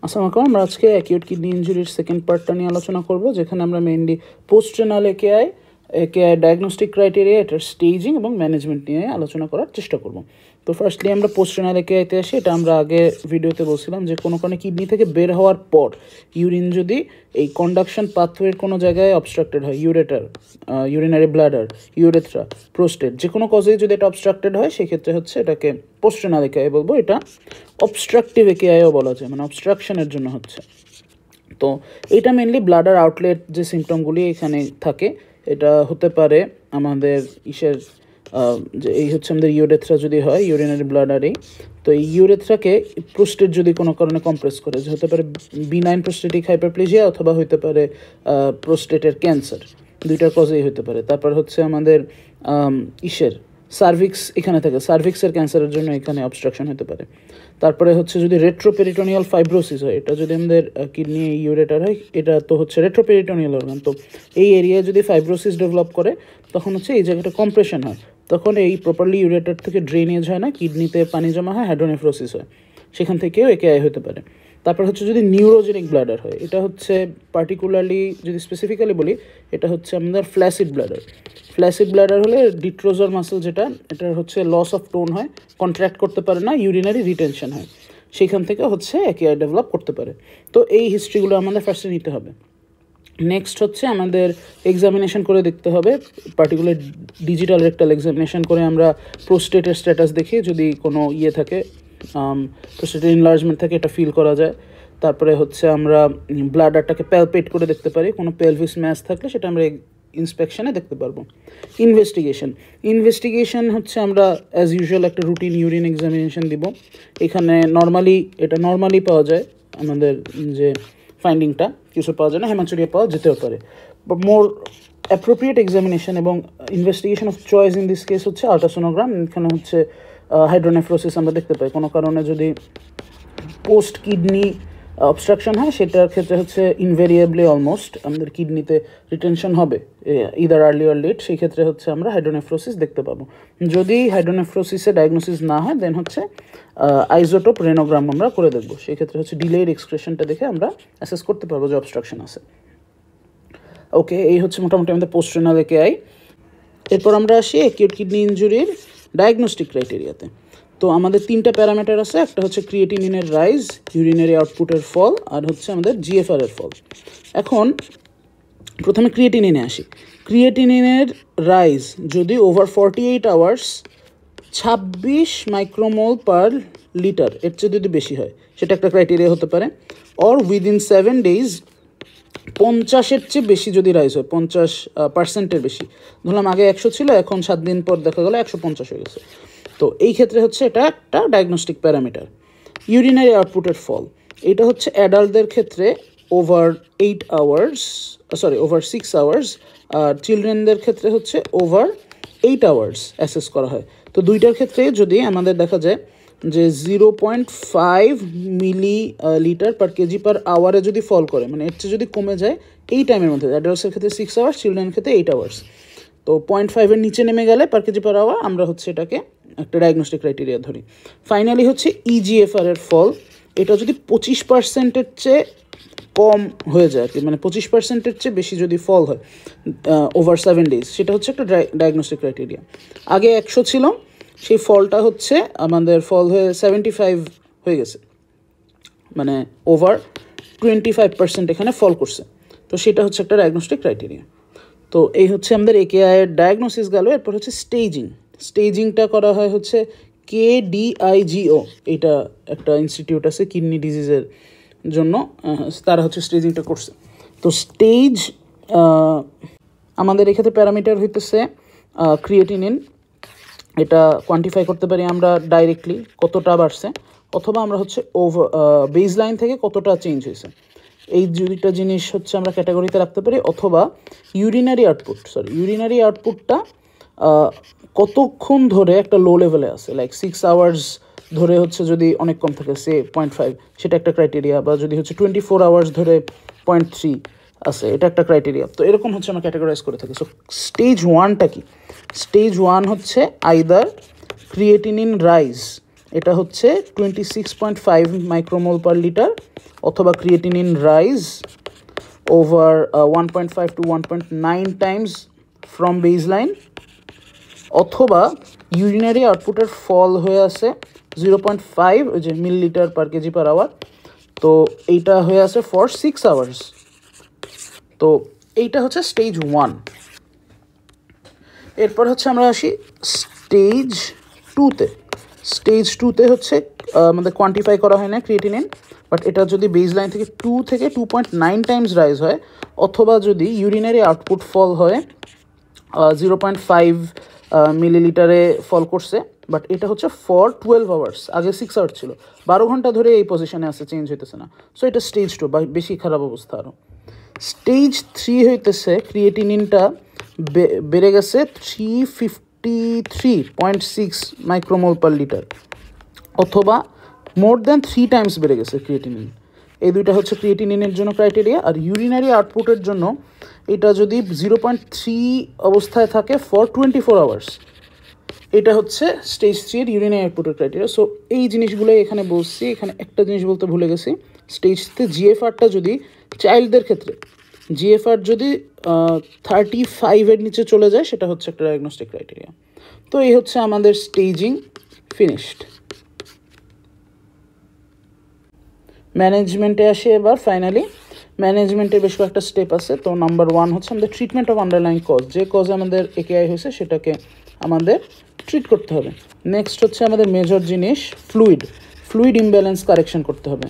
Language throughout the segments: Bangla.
আসসালামু আলাইকুম। আমরা আজকে অ্যাকিউট কিডনি ইনজুরির সেকেন্ড পার্টটা নিয়ে আলোচনা করব, যেখানে আমরা mainly post renal একেআই diagnostic criteria, এটার স্টেজিং এবং ম্যানেজমেন্ট নিয়ে আলোচনা করার চেষ্টা করব। তো ফার্স্টলি আমরা পোস্ট রেনাল একেআইতে আসি। এটা আমরা আগে ভিডিওতে বলছিলাম যে কোনো কারণে কিডনি থেকে বের হওয়ার পর ইউরিন যদি এই কন্ডাকশন পাথওয়ের কোনো জায়গায় অবস্ট্রাক্টেড হয়, ureter, urinary bladder, urethra, prostate, যে কোনো কজেই যদি এটা অবস্ট্রাক্টেড হয় সেক্ষেত্রে হচ্ছে এটাকে পোস্ট রেনাল একেআই বলবো। এটা অবস্ট্রাকটিভ একেআইও বলা যায়, মানে অবস্ট্রাকশনের জন্য হচ্ছে। তো এটা মেনলি ব্লাডার আউটলেট যে সিমটমগুলি এখানে থাকে, এটা হতে পারে আমাদের যে এই হচ্ছে আমাদের ইউরেথ্রা যদি হয়, ইউরিনারি ব্লাডারেই, তো এই ইউরেথ্রাকে প্রোস্টেট যদি কোনো কারণে কম্প্রেস করে, যে হতে পারে বিনাইন প্রোস্টেটিক হাইপারপ্লেজিয়া অথবা হতে পারে প্রোস্টেটের ক্যান্সার, দুইটার কজেই হতে পারে। তারপর হচ্ছে আমাদের সার্ভিক্স এখানে থাকে, সার্ভিক্সের ক্যান্সারের জন্য এখানে অবস্ট্রাকশন হতে পারে। তারপরে হচ্ছে যদি রেট্রোপেরিটোনিয়াল ফাইব্রোসিস হয়, এটা যদি আমাদের কিডনি ইউরেটার হয়, এটা তো হচ্ছে রেট্রোপেরিটোনিয়াল অর্গান, তো এই এরিয়ায় যদি ফাইব্রোসিস ডেভেলপ করে তখন হচ্ছে এই জায়গাটা কম্প্রেশন হয়, তখন এই প্রপারলি ইউরেটার থেকে ড্রেনেজ হয় না, কিডনিতে পানি জমা হয়, হাইড্রোনেফ্রোসিস হয়, সেখান থেকেও একেআই হতে পারে। তারপর হচ্ছে যদি নিউরোজেনিক ব্লাডার হয়, এটা হচ্ছে পার্টিকুলারলি যদি স্পেসিফিক্যালি বলি, এটা হচ্ছে আমাদের ফ্ল্যাসিড ব্লাডার। ফ্ল্যাসিড ব্লাডার হলে ডিট্রোজার মাসেল যেটা, এটার হচ্ছে লস অফ টোন হয়, কন্ট্র্যাক্ট করতে পারে না, ইউরিনারি রিটেনশন হয়, সেইখান থেকে হচ্ছে একেআই ডেভেলপ করতে পারে। তো এই হিস্ট্রিগুলো আমাদের ফার্স্টে নিতে হবে। নেক্সট হচ্ছে আমাদের এক্সামিনেশন করে দেখতে হবে, পার্টিকুলার ডিজিটাল রেক্টাল এক্সামিনেশন করে আমরা প্রোস্টেটের স্ট্যাটাস দেখে যদি কোনো ইয়ে থাকে, প্রোস্টেটের ইনলার্জমেন্ট থাকে, এটা ফিল করা যায়। তারপরে হচ্ছে আমরা ব্লাডারটাকে প্যালপেট করে দেখতে পারি, কোনো পেলভিস ম্যাস থাকলে সেটা আমরা ইন্সপেকশনে দেখতে পারবো। ইনভেস্টিগেশন হচ্ছে আমরা অ্যাজ ইউজুয়াল একটা রুটিন ইউরিন এক্সামিনেশন দিব। এখানে এটা নর্মালি পাওয়া যায়, আমাদের যে ফাইন্ডিংটা কিছু পাওয়া যায় না, হেমাচুরিয়া পাওয়া যেতেও পারে। বাট মোর অ্যাপ্রোপ্রিয়েট এক্সামিনেশন এবং investigation of choice in this case হচ্ছে আল্ট্রাসোনোগ্রাম। এখানে হচ্ছে হাইড্রোনেফ্রোসিস আমরা দেখতে পাই, কোনো কারণে যদি পোস্ট কিডনি অবস্ট্রাকশন হয় সেটার ক্ষেত্রে হচ্ছে ইনভেরিয়েবলি অলমোস্ট আমাদের কিডনিতে রিটেনশন হবে, ইদার আর্লি অর লেট, সেই ক্ষেত্রে হচ্ছে আমরা হাইড্রোনেফ্রোসিস দেখতে পাবো। যদি হাইড্রোনেফ্রোসিসে ডায়াগনোসিস না হয় দেন হচ্ছে আইজোটোপ রেনোগ্রাম আমরা করে দেখবো, সেই ক্ষেত্রে হচ্ছে ডিলেড এক্সক্রেশনটা দেখে আমরা অ্যাসেস করতে পারবো যে অবস্ট্রাকশন আছে। ওকে, এই হচ্ছে মোটামুটি আমাদের পোস্ট রেনাল একেআই। এরপর আমরা আসি অ্যাকিউট কিডনি ইনজুরির ডায়াগনস্টিক ক্রাইটেরিয়াতে। তো আমাদের তিনটা প্যারামিটার আছে, একটা হচ্ছে ক্রিয়েটিনিনের রাইজ, ইউরিনারি আউটপুটের ফল, আর হচ্ছে আমাদের জিএফআর এর ফল। এখন প্রথমে ক্রিয়েটিনিনে আসি। ক্রিয়েটিনিনের রাইজ যদি ওভার 48 আওয়ার্স 26 মাইক্রোমোল পার লিটার এর চেয়ে যদি বেশি হয়, সেটা একটা ক্রাইটেরিয়া হতে পারে। অর উইদিন 7 days 50-এর চেয়ে বেশি যদি রাইজ হয়, 50% বেশি, ধরলাম আগে 100 ছিল, এখন 7 দিন পর দেখা গেলো 150 হয়ে গেছে, তো এই ক্ষেত্রে হচ্ছে এটা একটা ডায়াগনস্টিক প্যারামিটার। ইউরিনারি আউটপুটের ফল, এটা হচ্ছে অ্যাডাল্টদের ক্ষেত্রে ওভার 6 আওয়ার্স, আর চিলড্রেনদের ক্ষেত্রে হচ্ছে ওভার 8 আওয়ার্স অ্যাসেস করা হয়। তো দুইটার ক্ষেত্রে যদি আমাদের দেখা যায় যে 0.5 মিলি লিটার পার কেজি পার আওয়ারে যদি ফল করে, মানে এর চেয়ে যদি কমে যায় এই টাইমের মধ্যে, অ্যাডাল্টসের ক্ষেত্রে 6 আওয়ার্স, চিলড্রেনের ক্ষেত্রে 8 আওয়ার্স, তো 0.5-এর নিচে নেমে গেলে পার কেজি পার আওয়ার আমরা হচ্ছে এটাকে একটা ডায়াগনস্টিক ক্রাইটেরিয়া ধরি। ফাইনালি হচ্ছে ইজিএফআর এর ফল, এটা যদি 25%-এর চেয়ে কম হয়ে যায় আর কি, মানে 25%-এর চেয়ে বেশি যদি ফল হয় ওভার 7 days, সেটা হচ্ছে একটা ডায়াগনস্টিক ক্রাইটেরিয়া। আগে 100 ছিল, সেই ফলটা হচ্ছে আমাদের ফল হয়ে 75 হয়ে গেছে, মানে ওভার 25% এখানে ফল করছে, তো সেটা হচ্ছে একটা ডায়াগনস্টিক ক্রাইটেরিয়া। তো এই হচ্ছে আমাদের একেআই এর ডায়াগনোসিস গেল। এরপর হচ্ছে স্টেজিংটা করা হয় হচ্ছে KDIGO, এটা একটা ইনস্টিটিউট আছে কিডনি ডিজিজের জন্য, তারা হচ্ছে স্টেজিংটা করছে। তো স্টেজ আমাদের এক্ষেথে প্যারামিটার হইতেছে ক্রিয়েটিনিন, এটা কোয়ান্টিফাই করতে পারি আমরা ডাইরেক্টলি কতটা বাড়ছে, অথবা আমরা হচ্ছে বেস লাইন থেকে কতটা চেঞ্জ হয়েছে, এই দুইটা জিনিস হচ্ছে আমরা ক্যাটাগরিতে রাখতে পারি। অথবা ইউরিনারি আউটপুটটা কতক্ষণ ধরে একটা লো লেভেলে আছে, লাইক 6 আওয়ার্স ধরে হচ্ছে যদি অনেক কম থাকে, সে 0.5, সেটা একটা ক্রাইটেরিয়া, বা যদি হচ্ছে 24 আওয়ার্স ধরে 0.3 আছে, এটা একটা ক্রাইটেরিয়া। তো এরকম হচ্ছে আমরা ক্যাটাগরাইজ করে থাকি। সো স্টেজ 1টা কি? স্টেজ 1 হচ্ছে আইদার ক্রিয়েটিনিন রাইজ, এটা হচ্ছে 26.5 মাইক্রোমোল পার লিটার, অথবা creatinine rise over 1.5 to 1.9 times from baseline, অথবা ইউরিনারি আউটপুটের ফল হয়ে আছে 0.5 ওই যে millilitre per kg per hour, তো এইটা হয়ে আছে ফর 6 আওয়ার্স। তো এইটা হচ্ছে স্টেজ 1। এরপর হচ্ছে আমরা আসি স্টেজ 2তে। স্টেজ 2তে হচ্ছে আমাদের কোয়ান্টিফাই করা হয় না ক্রিয়েটিনিন, বাট এটা যদি বেসলাইন থেকে 2 থেকে 2.9 টাইমস রাইজ হয়, অথবা যদি ইউরিনারি আউটপুট ফল হয় 0.5 মিলিলিটারে ফল করছে, বাট এটা হচ্ছে ফর 12 আওয়ার্স, আগে 6 আওয়ার্স ছিল, 12 ঘন্টা ধরে এই পজিশনে আছে, চেঞ্জ হইতেছে না। সো এটা স্টেজ 2 বা বেশি খারাপ অবস্থা আরও। স্টেজ 3 হইতেছে ক্রিয়েটিনিনটা বেড়ে গেছে 353.6 মাইক্রোমোল পার লিটার, অথবা মোর দ্যান 3 টাইমস বেড়ে গেছে ক্রিয়েটিনিন। এই দুইটা হচ্ছে ক্রিয়েটিনিনের জন্য ক্রাইটেরিয়া। আর ইউরিনারি আউটপুটের জন্য এটা যদি 0.3 অবস্থায় থাকে ফর 24 আওয়ার্স, এটা হচ্ছে স্টেজ 3 এর ইউরিনারি আউটপুটের ক্রাইটেরিয়া। সো এই জিনিসগুলোই এখানে বলছি। এখানে একটা জিনিস বলতে ভুলে গেছি, স্টেজ 3 জিএফআরটা যদি চাইল্ডদের ক্ষেত্রে জিএফআর যদি 35 এর নিচে চলে যায়, সেটা হচ্ছে একটা ডায়াগনস্টিক ক্রাইটেরিয়া। তো এই হচ্ছে আমাদের স্টেজিং ফিনিশড। ম্যানেজমেন্টে আসে এবার ফাইনালি। ম্যানেজমেন্টের বেশ কয়েকটা স্টেপ আছে। তো নাম্বার 1 হচ্ছে আমাদের ট্রিটমেন্ট অফ আন্ডারলাইং কজ, যে কজে আমাদের একেআই হয়েছে সেটাকে আমাদের ট্রিট করতে হবে। নেক্সট হচ্ছে আমাদের মেজর জিনিস ফ্লুইড ইমব্যালেন্স কারেকশন করতে হবে।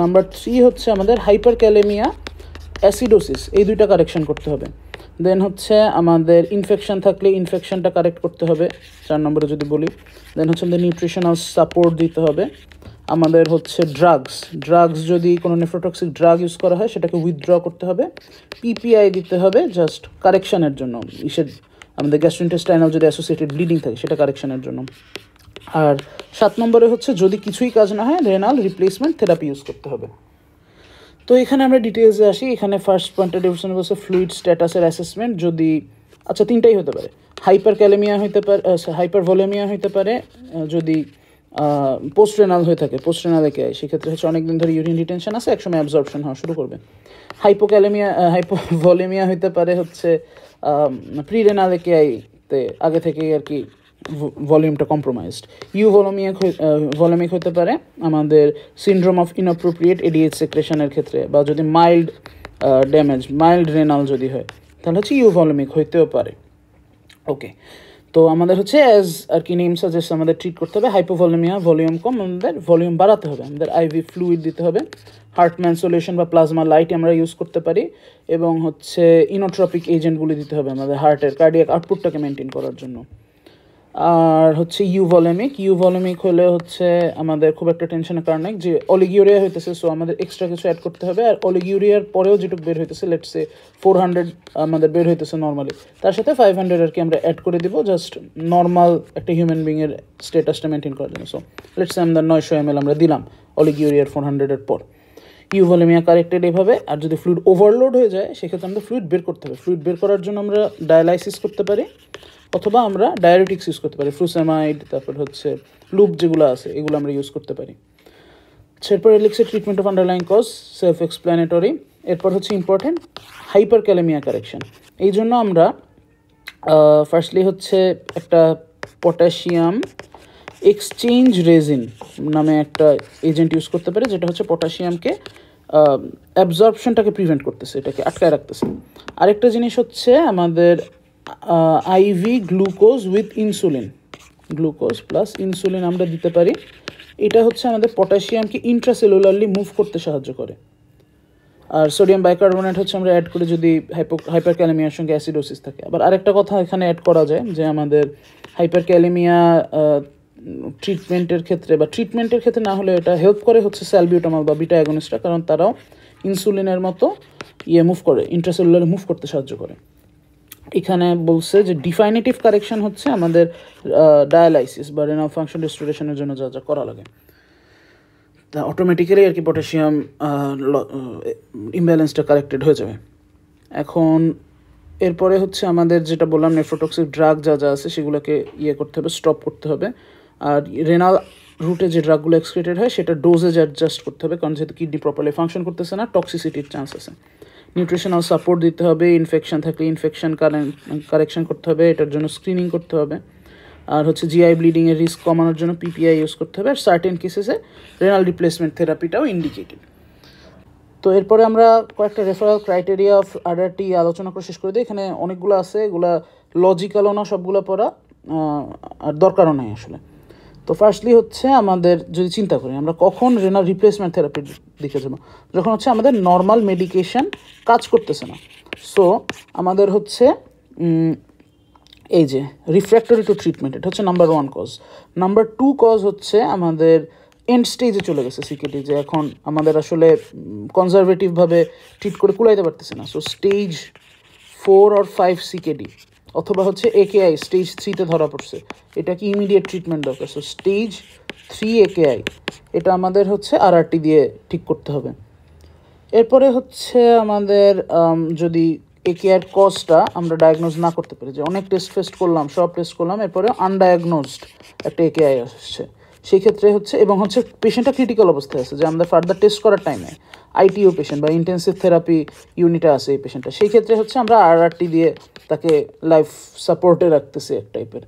নাম্বার 3 হচ্ছে আমাদের হাইপার ক্যালেমিয়া, অ্যাসিডোসিস, এই দুইটা কারেকশন করতে হবে। দেন হচ্ছে আমাদের ইনফেকশন থাকলে ইনফেকশনটা কারেক্ট করতে হবে, 4 নম্বরে যদি বলি। দেন হচ্ছে আমাদের নিউট্রিশনাল সাপোর্ট দিতে হবে। আমাদের হচ্ছে ড্রাগস যদি কোনো নেফ্রোটক্সিক ড্রাগ ইউজ করা হয় সেটাকে উইথড্র করতে হবে। পিপিআই দিতে হবে জাস্ট কারেকশানের জন্য, আমাদের গ্যাস্ট্রোইন্টেস্টাইনাল যদি অ্যাসোসিয়েটেড ব্লিডিং থাকে সেটা কারেকশানের জন্য। আর 7 নম্বরে হচ্ছে যদি কিছুই কাজ না হয় রেনাল রিপ্লেসমেন্ট থেরাপি ইউজ করতে হবে। তো এখানে আমরা ডিটেলসে আসি। এখানে ফার্স্ট পয়েন্টে ডিভিশন বলছে ফ্লুইড স্ট্যাটাসের অ্যাসেসমেন্ট। যদি তিনটাই হতে পারে, হাইপার ক্যালেমিয়া হইতে পারে, হাইপার ভলেমিয়া হইতে পারে, যদি পোস্ট রেনাল হয়ে থাকে, পোস্ট রেনাল একেআই, সেক্ষেত্রে হচ্ছে অনেকদিন ধরে ইউরিন রিটেনশন আছে, একসময় অ্যাবজর্পশন হওয়া শুরু করবে। হাইপোভলেমিয়া হইতে পারে হচ্ছে প্রি রেনাল একেআইতে আগে থেকেই আর কি ভলিউমটা কম্প্রোমাইজড। ভলিমিক হতে পারে আমাদের সিনড্রোম অফ ইনঅ্যাপ্রোপ্রিয়েট এডিএইচ সেক্রেশনের ক্ষেত্রে, বা যদি মাইল্ড ড্যামেজ, মাইল্ড রেনাল যদি হয় তাহলে হচ্ছে ভলিমিক হইতেও পারে। ওকে, তো আমাদের হচ্ছে অ্যাজ আর কি নেম সাজেস্ট আমাদের ট্রিট করতে হবে হাইপোভলিমিয়া, ভলিউম কম, আমাদের ভলিউম বাড়াতে হবে, আমাদের আইভি ফ্লুইড দিতে হবে, হার্টম্যান সলিউশন বা প্লাজমা লাইট আমরা ইউজ করতে পারি, এবং হচ্ছে ইনোট্রপিক এজেন্টগুলি দিতে হবে আমাদের হার্টের কার্ডিয়াক আউটপুটটাকে মেনটেন করার জন্য। আর হচ্ছে ইউভলিমিক হলে হচ্ছে আমাদের খুব একটা টেনশনের কারণ নেই, যে অলিগিউরিয়া হইতেছে, সো আমাদের এক্সট্রা কিছু অ্যাড করতে হবে। আর অলিগিউরিয়ার পরেও যেটুকু বের হইতেছে, লেটস সে 400 আমাদের বের হইতেছে নর্মালি, তার সাথে 500 আর কি আমরা অ্যাড করে দিব, জাস্ট নর্মাল একটা হিউম্যান বিংয়ের স্ট্যাটাসটা মেনটেন করার জন্য। সো লেটস সে আমরা 900 ml আমরা দিলাম অলিগিউরিয়ার 400-এর পর। ইউভলিমিয়া কারেক্টেড এভাবে। আর যদি ফ্লুইড ওভারলোড হয়ে যায় সেক্ষেত্রে আমাদের ফ্লুইড বের করতে হবে। ফ্লুইড বের করার জন্য আমরা ডায়ালাইসিস করতে পারি, অথবা আমরা ডায়ারেটিক্স ইউজ করতে পারি, ফ্লুসামাইড, তারপর হচ্ছে লুপ যেগুলো আছে এগুলো আমরা ইউজ করতে পারি। এরপরে লিখছে treatment of underlying cause, self explanatory. এরপর হচ্ছে ইম্পর্টেন্ট হাইপার ক্যালেমিয়া কারেকশন। এই জন্য আমরা ফার্স্টলি হচ্ছে একটা পটাশিয়াম এক্সচেঞ্জ রেজিন নামে একটা এজেন্ট ইউজ করতে পারি, যেটা হচ্ছে পটাশিয়ামকে অ্যাবজর্পশনটাকে প্রিভেন্ট করতেছে, এটাকে আটকায় রাখতেছে। আরেকটা জিনিস হচ্ছে আমাদের IV glucose with insulin, glucose plus insulin আমরা দিতে পারি। এটা হচ্ছে আমাদের পটাশিয়ামকে ইন্ট্রাসেলুলারলি মুভ করতে সাহায্য করে। আর সোডিয়াম বাইকার্বনেট হচ্ছে আমরা অ্যাড করি যদি হাইপার ক্যালেমিয়ার সঙ্গে অ্যাসিডোসিস থাকে। আবার আরেকটা কথা এখানে অ্যাড করা যায়, যে আমাদের হাইপার ক্যালেমিয়া ট্রিটমেন্টের ক্ষেত্রে না হলে এটা হেল্প করে হচ্ছে স্যালবিউটামল বা বিটা অ্যাগনিস্টরা, কারণ তারাও ইনসুলিনের মতো মুভ করে, ইন্ট্রাসেলুলারে মুভ করতে সাহায্য করে। এখানে বলছে যে ডিফাইনেটিভ কারেকশন হচ্ছে আমাদের ডায়ালাইসিস বা রেনাল ফাংশন রিস্টোরেশনের জন্য যা যা করা লাগে, তা অটোমেটিক্যালি আর কি পটাশিয়াম ইমব্যালেন্সটা কারেক্টেড হয়ে যাবে। এখন এরপরে হচ্ছে আমাদের যেটা বললাম নেফ্রোটক্সিক ড্রাগ যা যা আছে সেগুলোকে করতে হবে, স্টপ করতে হবে। আর রেনাল রুটে যে ড্রাগগুলো এক্সক্রিটেড হয় সেটা ডোজেজ অ্যাডজাস্ট করতে হবে, কারণ যেহেতু কিডনি প্রপারলি ফাংশন করতেছে না, টক্সিসিটির চান্স আছে। নিউট্রিশনাল সাপোর্ট দিতে হবে, ইনফেকশন থাকলে ইনফেকশন কারেকশন করতে হবে, এটার জন্য স্ক্রিনিং করতে হবে। আর হচ্ছে জিআই ব্লিডিংয়ের রিস্ক কমানোর জন্য পিপিআই ইউজ করতে হবে। আর সার্টেন কেসেসে রেনাল রিপ্লেসমেন্ট থেরাপিটাও ইন্ডিকেটেড। তো এরপরে আমরা কয়েকটা রেফারেল ক্রাইটেরিয়া অফ আরআরটি আলোচনা করে শেষ করে দিই। এখানে অনেকগুলো আছে, এগুলা লজিক্যালও না সবগুলো পড়া, আর দরকারও নাই আসলে। তো ফার্স্টলি হচ্ছে আমাদের যদি চিন্তা করি আমরা কখন রেনাল রিপ্লেসমেন্ট থেরাপির দিকে যাবো, যখন হচ্ছে আমাদের নর্মাল মেডিকেশন কাজ করতেছে না। সো আমাদের হচ্ছে এই যে রিফ্র্যাক্টরি টু ট্রিটমেন্ট, এটা হচ্ছে নাম্বার 1 কজ। নাম্বার 2 কজ হচ্ছে আমাদের এন্ড স্টেজে চলে গেছে সিকেটি, যে এখন আমাদের আসলে কনজারভেটিভভাবে ট্রিট করে কুলাইতে পারতেছে না। সো স্টেজ 4 or 5 সিকেডি অথবা হচ্ছে একেআই স্টেজ 3তে ধরা পড়ছে, এটা কি ইমিডিয়েট ট্রিটমেন্ট দরকার। সো স্টেজ 3 একেআই এটা আমাদের হচ্ছে আরআরটি দিয়ে ঠিক করতে হবে। এরপরে হচ্ছে আমাদের যদি একেআর কজটা আমরা ডায়াগনোজ না করতে পারি, যে অনেক টেস্ট করলাম, সব টেস্ট করলাম, এরপরে আনডায়াগনোজড একটা একেআই আসছে, সেই ক্ষেত্রে হচ্ছে এবং হচ্ছে পেশেন্টটা ক্রিটিক্যাল অবস্থায় আছে, যে আমাদের ফার্দার টেস্ট করার টাইমে আইটিইউ পেশেন্ট বা ইন্টেন্সিভ থেরাপি ইউনিটে আছে এই পেশেন্টটা, সেই ক্ষেত্রে হচ্ছে আমরা আরআরটি দিয়ে তাকে লাইফ সাপোর্টে রাখতেছি এক টাইপের।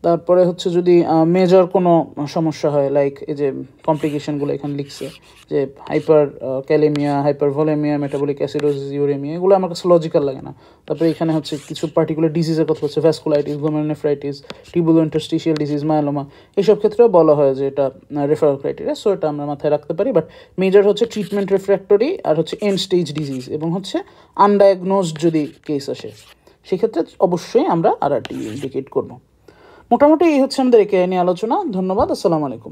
তারপরে হচ্ছে যদি মেজর কোনো সমস্যা হয়, লাইক এই যে কমপ্লিকেশনগুলো এখানে লিখছে, যে hyperkalaemia, hypervolaemia, metabolic acidosis, uraemia, এগুলো আমার কাছে লজিক্যাল লাগে না। তারপরে এখানে হচ্ছে কিছু পার্টিকুলার ডিজিজের কথা হচ্ছে, ভ্যাসকুলাইটিস, গ্লোমেরুলোনেফ্রাইটিস, টিউবুলো ইন্টারস্টিশিয়াল ডিজিজ, মায়োলোমা, এইসব ক্ষেত্রেও বলা হয় যে এটা রেফারেল ক্রাইটেরিয়া। সো এটা আমরা মাথায় রাখতে পারি। বাট মেজর হচ্ছে ট্রিটমেন্ট রেফ্র্যাক্টরি আর হচ্ছে এন্ড স্টেজ ডিজিজ, এবং হচ্ছে আনডায়াগনোজড যদি কেস আসে সেক্ষেত্রে অবশ্যই আমরা আরআরটি ইন্ডিকেট করবো। মোটামুটি এই হচ্ছে আমাদের একে নিয়ে আলোচনা। ধন্যবাদ। আসসালামু আলাইকুম।